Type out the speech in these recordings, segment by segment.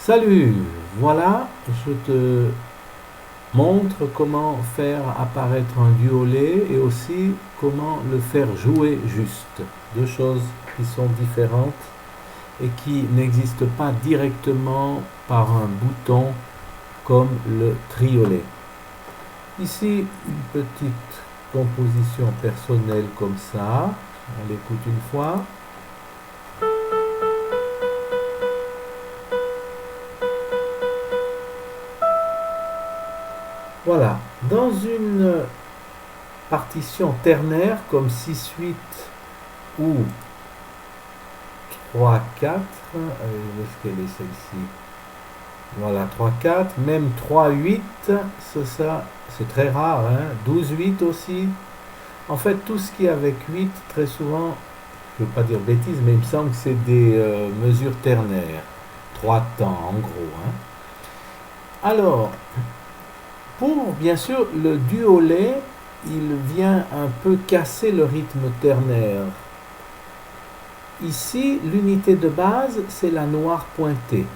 Salut, voilà, je te montre comment faire apparaître un duolet et aussi comment le faire jouer juste. Deux choses qui sont différentes et qui n'existent pas directement par un bouton comme le triolet. Ici, une petite composition personnelle comme ça. On l'écoute une fois. Voilà, dans une partition ternaire comme 6-8 ou 3-4, où est-ce qu'elle est celle-ci? Voilà, 3-4, même 3-8, c'est très rare, hein? 12-8 aussi. En fait, tout ce qui est avec 8, très souvent, je ne veux pas dire bêtise, mais il me semble que c'est des mesures ternaires. 3 temps, en gros, hein. Alors, pour, bien sûr, le duolet, il vient un peu casser le rythme ternaire. Ici, l'unité de base, c'est la noire pointée.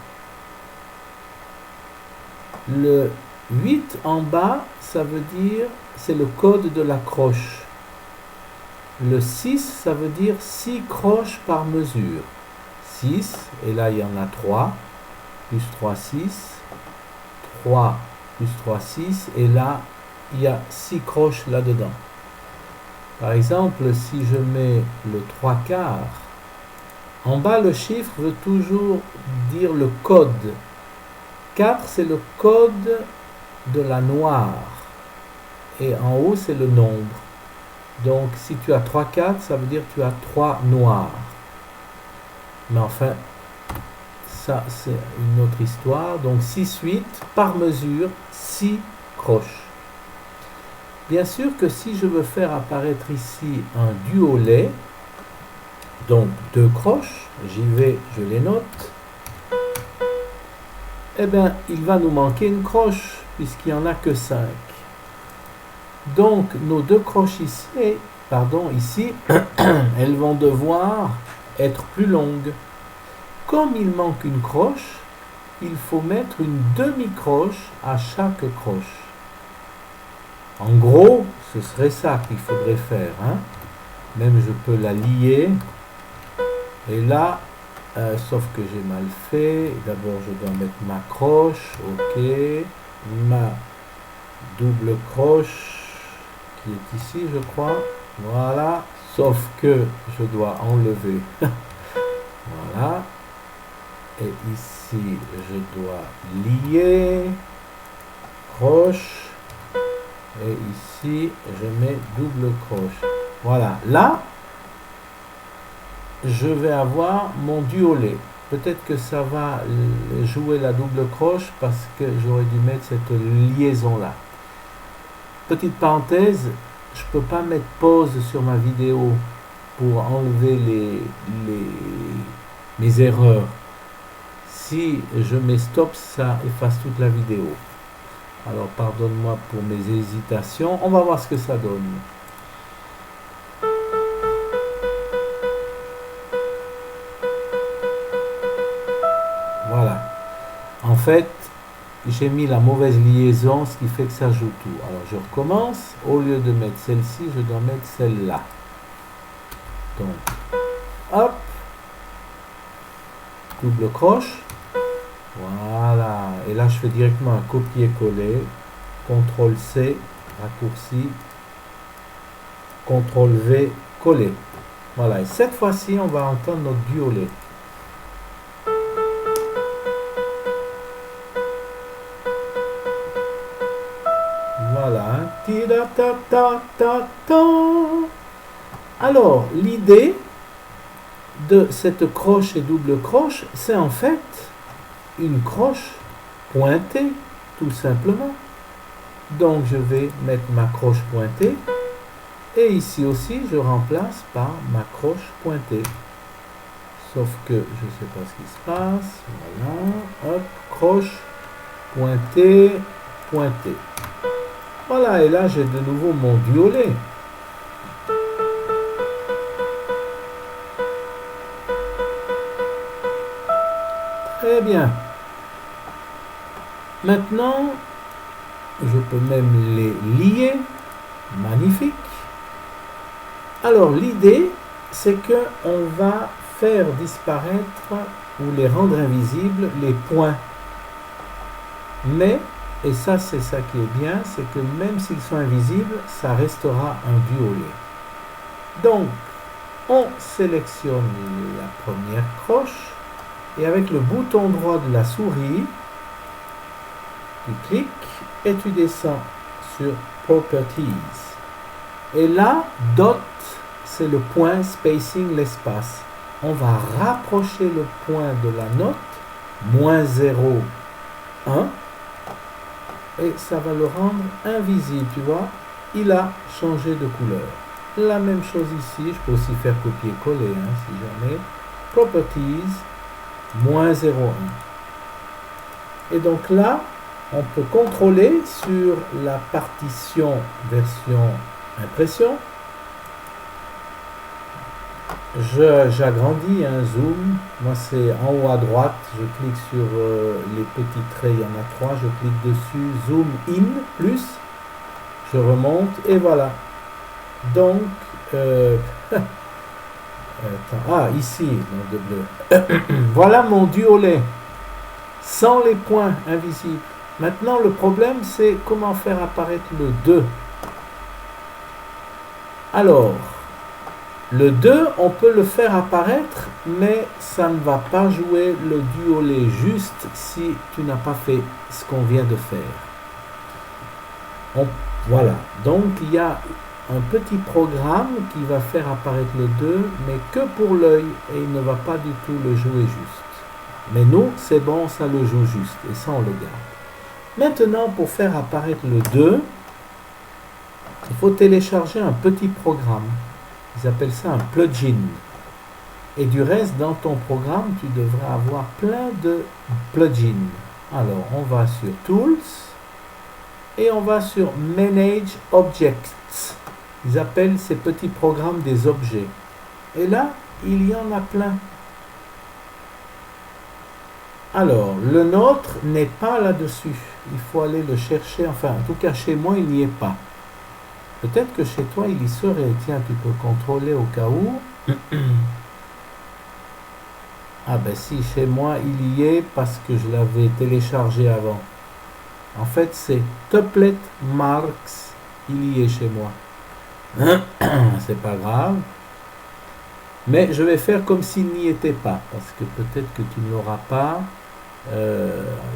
Le 8 en bas, ça veut dire, c'est le code de la croche. Le 6, ça veut dire 6 croches par mesure. 6, et là il y en a 3, plus 3, 6, 3, plus 3, 6, et là il y a 6 croches là-dedans. Par exemple, si je mets le 3 quarts, en bas le chiffre veut toujours dire le code. 4, c'est le code de la noire. Et en haut, c'est le nombre. Donc, si tu as 3 4, ça veut dire que tu as 3 noirs. Mais enfin, ça, c'est une autre histoire. Donc, 6-8, par mesure, 6 croches. Bien sûr que si je veux faire apparaître ici un duolet, donc 2 croches, j'y vais, je les note, eh bien, il va nous manquer une croche, puisqu'il n'y en a que 5. Donc, nos deux croches ici, elles vont devoir être plus longues. Comme il manque une croche, il faut mettre une demi-croche à chaque croche. En gros, ce serait ça qu'il faudrait faire, hein. Même je peux la lier. Et là, sauf que j'ai mal fait. D'abord, je dois mettre ma croche. Ok. Ma double croche qui est ici, je crois. Voilà. Sauf que je dois enlever. Voilà. Et ici, je dois lier. Croche. Et ici, je mets double croche. Voilà. Là, je vais avoir mon duolet. Peut-être que ça va jouer la double croche parce que j'aurais dû mettre cette liaison-là. Petite parenthèse, je ne peux pas mettre pause sur ma vidéo pour enlever mes erreurs. Si je mets stop, ça efface toute la vidéo. Alors pardonne-moi pour mes hésitations. On va voir ce que ça donne. Voilà. En fait, j'ai mis la mauvaise liaison, ce qui fait que ça joue tout. Alors je recommence. Au lieu de mettre celle-ci, je dois mettre celle-là. Donc, hop. Double croche. Voilà. Et là, je fais directement un copier-coller. CTRL-C, raccourci. CTRL-V, coller. Voilà. Et cette fois-ci, on va entendre notre duolet. Voilà. Alors, l'idée de cette croche et double croche, c'est en fait une croche pointée, tout simplement. Donc, je vais mettre ma croche pointée. Et ici aussi, je remplace par ma croche pointée. Sauf que je ne sais pas ce qui se passe. Voilà. Hop, croche, pointée, pointée. Voilà, et là j'ai de nouveau mon duolet. Très bien. Maintenant, je peux même les lier. Magnifique. Alors, l'idée, c'est que on va faire disparaître ou les rendre invisibles les points. Mais, et ça c'est ça qui est bien, c'est que même s'ils sont invisibles, ça restera un violet. Donc, on sélectionne la première croche et avec le bouton droit de la souris, tu cliques et tu descends sur Properties. Et là, dot, c'est le point, spacing, l'espace. On va rapprocher le point de la note, moins 0, 1, et ça va le rendre invisible, tu vois. Il a changé de couleur. La même chose ici, je peux aussi faire copier-coller, si jamais. Properties, moins 0,1. Et donc là, on peut contrôler sur la partition version impression. J'agrandis un zoom. Moi, c'est en haut à droite. Je clique sur les petits traits. Il y en a 3. Je clique dessus. Zoom in plus. Je remonte et voilà. Donc, ici, de bleu. Voilà mon duolet. Sans les points invisibles. Maintenant, le problème, c'est comment faire apparaître le 2. Alors, le 2, on peut le faire apparaître, mais ça ne va pas jouer le duolet juste si tu n'as pas fait ce qu'on vient de faire. Voilà, donc il y a un petit programme qui va faire apparaître le 2, mais que pour l'œil, et il ne va pas du tout le jouer juste. Mais nous, c'est bon, ça le joue juste, et ça on le garde. Maintenant, pour faire apparaître le 2, il faut télécharger un petit programme. Ils appellent ça un plugin. Et du reste, dans ton programme, tu devrais avoir plein de plugins. Alors, on va sur Tools et on va sur Manage Objects. Ils appellent ces petits programmes des objets. Et là, il y en a plein. Alors, le nôtre n'est pas là-dessus. Il faut aller le chercher. Enfin, en tout cas, chez moi, il n'y est pas. Peut-être que chez toi, il y serait. Tiens, tu peux contrôler au cas où. Ah ben si, chez moi, il y est parce que je l'avais téléchargé avant. En fait, c'est Tuplet Marks. Il y est chez moi. C'est pas grave. Mais je vais faire comme s'il n'y était pas. Parce que peut-être que tu ne l'auras pas.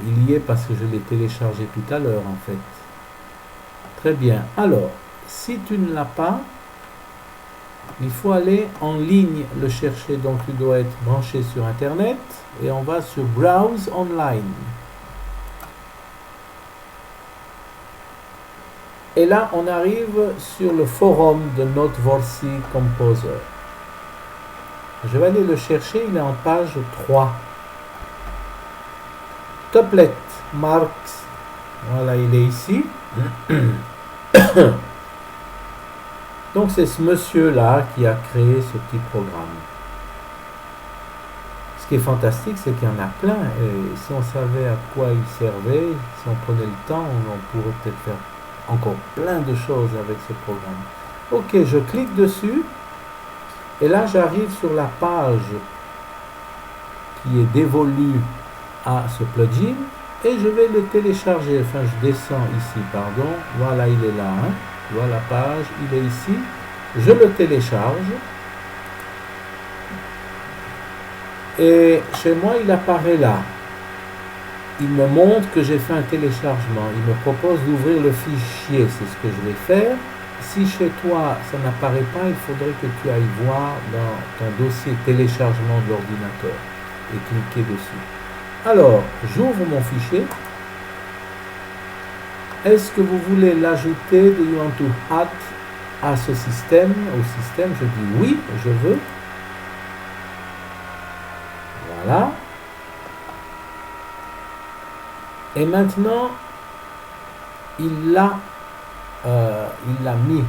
Il y est parce que je l'ai téléchargé tout à l'heure, en fait. Très bien. Alors, si tu ne l'as pas, il faut aller en ligne le chercher. Donc, tu dois être branché sur Internet et on va sur Browse Online. Et là, on arrive sur le forum de Notvorsi Composer. Je vais aller le chercher, il est en page 3. Tuplet Marks. Voilà, il est ici. Donc c'est ce monsieur-là qui a créé ce petit programme. Ce qui est fantastique, c'est qu'il y en a plein. Et si on savait à quoi il servait, si on prenait le temps, on pourrait peut-être faire encore plein de choses avec ce programme. Ok, je clique dessus. Et là, j'arrive sur la page qui est dévolue à ce plugin. Et je vais le télécharger. Enfin, je descends ici, pardon. Voilà, il est là. Tu vois la page, il est ici. Je le télécharge. Et chez moi, il apparaît là. Il me montre que j'ai fait un téléchargement. Il me propose d'ouvrir le fichier. C'est ce que je vais faire. Si chez toi, ça n'apparaît pas, il faudrait que tu ailles voir dans ton dossier téléchargement de l'ordinateur et cliquer dessus. Alors, j'ouvre mon fichier. Est-ce que vous voulez l'ajouter? Do you want to add à ce système? Au système, je dis oui, je veux. Voilà. Et maintenant, il l'a mis.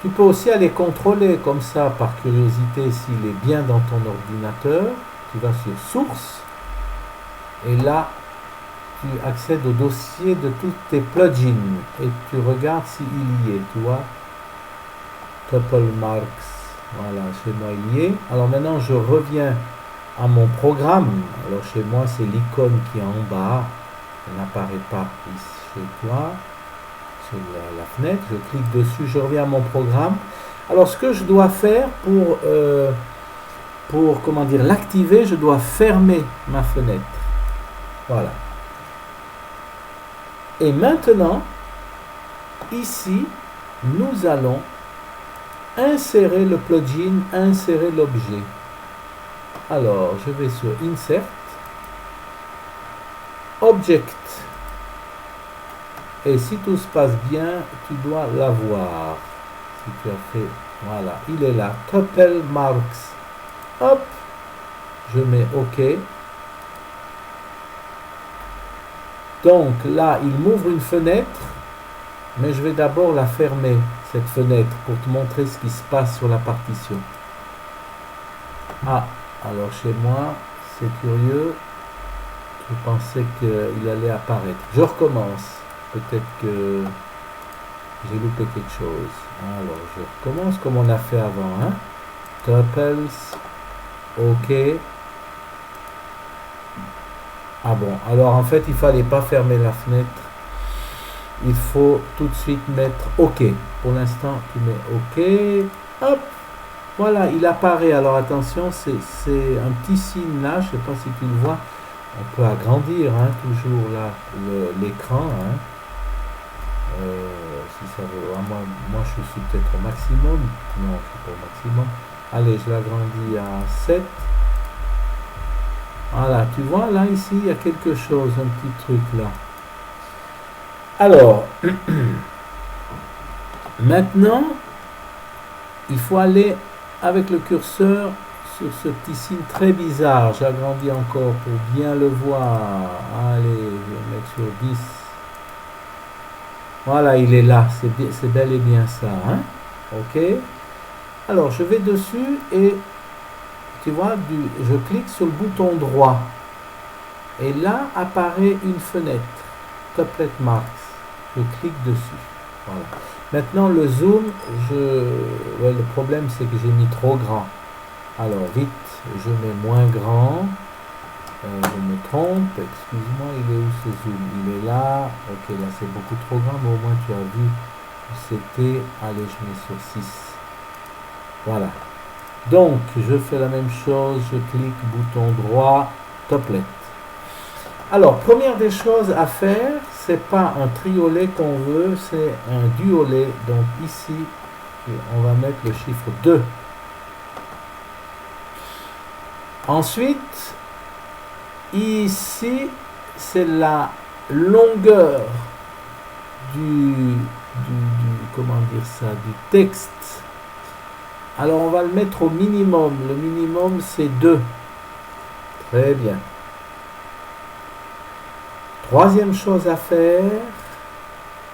Tu peux aussi aller contrôler comme ça par curiosité s'il est bien dans ton ordinateur. Tu vas sur Source. Et là, tu accèdes au dossier de tous tes plugins et tu regardes s'il y est, tu vois. Tuple Marks, voilà, chez moi il y est. Alors maintenant je reviens à mon programme. Alors chez moi c'est l'icône qui est en bas, elle n'apparaît pas ici chez toi, sur la fenêtre. Je clique dessus, je reviens à mon programme. Alors ce que je dois faire pour comment dire, l'activer, je dois fermer ma fenêtre. Voilà. Et maintenant, ici, nous allons insérer le plugin, insérer l'objet. Alors, je vais sur Insert, Object. Et si tout se passe bien, tu dois l'avoir. Si tu as fait, voilà, il est là. Tuple Marks. Hop, je mets OK. Donc là, il m'ouvre une fenêtre, mais je vais d'abord la fermer, cette fenêtre, pour te montrer ce qui se passe sur la partition. Ah, alors chez moi, c'est curieux. Je pensais qu'il allait apparaître. Je recommence. Peut-être que j'ai loupé quelque chose. Alors, je recommence comme on a fait avant. Hein? Tuples. OK. Ah bon, alors en fait, il ne fallait pas fermer la fenêtre. Il faut tout de suite mettre OK. Pour l'instant, tu mets OK. Hop. Voilà, il apparaît. Alors attention, c'est un petit signe là. Je ne sais pas si tu le vois. On peut agrandir hein, toujours là l'écran. Hein. Si ça veut, moi je suis peut-être au maximum. Non, je suis pas au maximum. Allez, je l'agrandis à 7. Voilà, tu vois là ici il y a quelque chose, un petit truc là. Alors, maintenant, il faut aller avec le curseur sur ce petit signe très bizarre. J'agrandis encore pour bien le voir. Allez, je vais mettre sur 10. Voilà, il est là. C'est bel et bien ça. Hein? OK. Alors, je vais dessus et tu vois, je clique sur le bouton droit. Et là apparaît une fenêtre. Tuple Marks. Je clique dessus. Voilà. Maintenant, le zoom, ouais, le problème, c'est que j'ai mis trop grand. Alors, vite, je mets moins grand. Je me trompe. Excuse-moi, il est où ce zoom? Il est là. Ok, là, c'est beaucoup trop grand, mais au moins, tu as vu où c'était. Allez, je mets sur 6. Voilà. Donc, je fais la même chose. Je clique, bouton droit, Tuplet. Alors, première des choses à faire, c'est pas un triolet qu'on veut, c'est un duolet. Donc ici, on va mettre le chiffre 2. Ensuite, ici, c'est la longueur comment dire ça, du texte. Alors, on va le mettre au minimum. Le minimum, c'est 2. Très bien. Troisième chose à faire,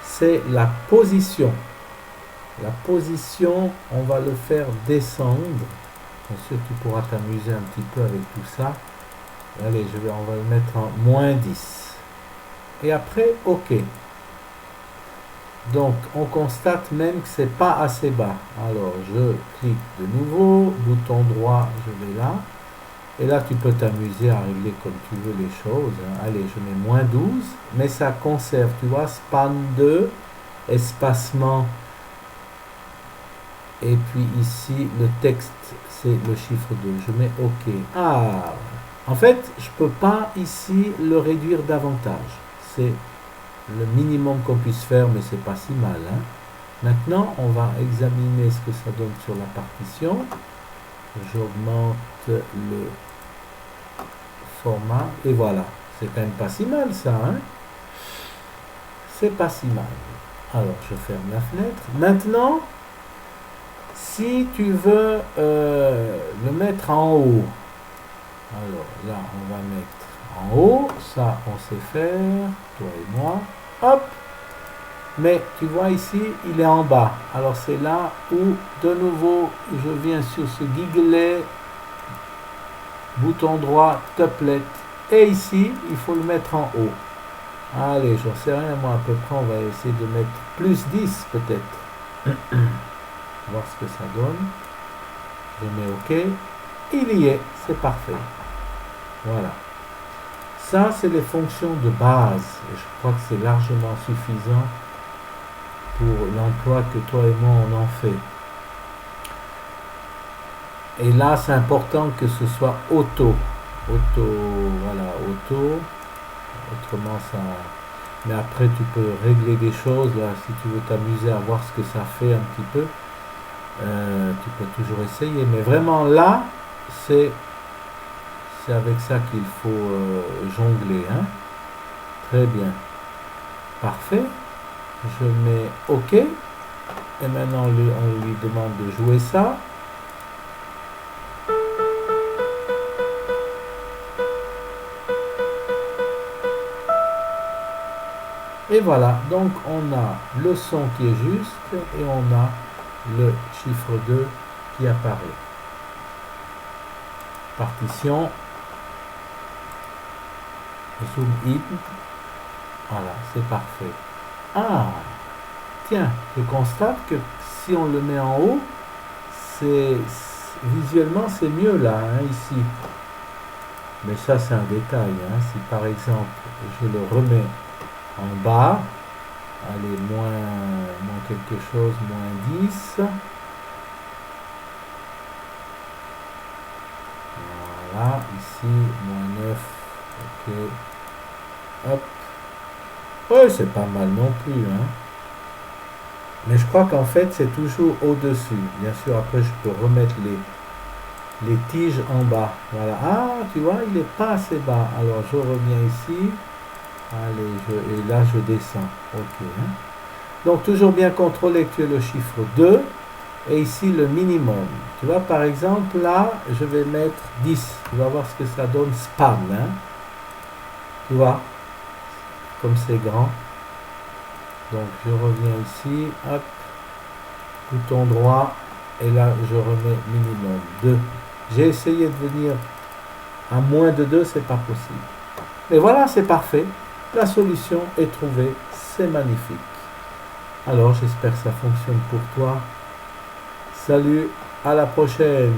c'est la position. La position, on va le faire descendre. Bien sûr, tu pourras t'amuser un petit peu avec tout ça. Allez, on va le mettre en moins 10. Et après, OK. Donc, on constate même que c'est pas assez bas. Alors, je clique de nouveau, bouton droit, je vais là. Et là, tu peux t'amuser à régler comme tu veux les choses. Allez, je mets moins 12, mais ça conserve, tu vois, span 2, espacement. Et puis ici, le texte, c'est le chiffre 2. Je mets OK. Ah, en fait, je ne peux pas ici le réduire davantage. C'est le minimum qu'on puisse faire, mais c'est pas si mal. Hein. Maintenant, on va examiner ce que ça donne sur la partition. J'augmente le format et voilà, c'est quand même pas si mal ça, hein? C'est pas si mal. Alors, je ferme la fenêtre. Maintenant, si tu veux le mettre en haut, alors là, on va mettre en haut. Ça, on sait faire, toi et moi. Hop! Mais tu vois ici, il est en bas. Alors c'est là où, de nouveau, je viens sur ce guigelet, bouton droit, Tuplet. Et ici, il faut le mettre en haut. Allez, j'en sais rien, moi, à peu près, on va essayer de mettre plus 10 peut-être. Voir ce que ça donne. Je mets OK. Il y est, c'est parfait. Voilà. Ça, c'est les fonctions de base. Et je crois que c'est largement suffisant pour l'emploi que toi et moi, on en fait. Et là, c'est important que ce soit auto. Voilà, auto. Autrement, ça... Mais après, tu peux régler des choses. Là, si tu veux t'amuser à voir ce que ça fait un petit peu, tu peux toujours essayer. Mais vraiment, là, c'est avec ça qu'il faut jongler. Hein. Très bien. Parfait. Je mets OK. Et maintenant, on lui demande de jouer ça. Et voilà, donc on a le son qui est juste et on a le chiffre 2 qui apparaît. Partition. Zoom in. Voilà, c'est parfait. Ah, tiens, je constate que si on le met en haut, visuellement c'est mieux là, hein, ici. Mais ça c'est un détail. Hein. Si par exemple je le remets en bas, allez, moins quelque chose, moins 10. Voilà, ici, moins 9. Ok. Hop. Ouais, c'est pas mal non plus. Hein. Mais je crois qu'en fait, c'est toujours au-dessus. Bien sûr, après, je peux remettre les tiges en bas. Voilà. Ah, tu vois, il n'est pas assez bas. Alors, je reviens ici. Allez, et là, je descends. Ok. Hein. Donc, toujours bien contrôler que tu es le chiffre 2. Et ici, le minimum. Tu vois, par exemple, là, je vais mettre 10. Tu vas voir ce que ça donne. Span. Hein. Tu vois, comme c'est grand. Donc, je reviens ici. Hop. Bouton droit. Et là, je remets minimum 2. J'ai essayé de venir à moins de 2. C'est pas possible. Mais voilà, c'est parfait. La solution est trouvée. C'est magnifique. Alors, j'espère que ça fonctionne pour toi. Salut, à la prochaine.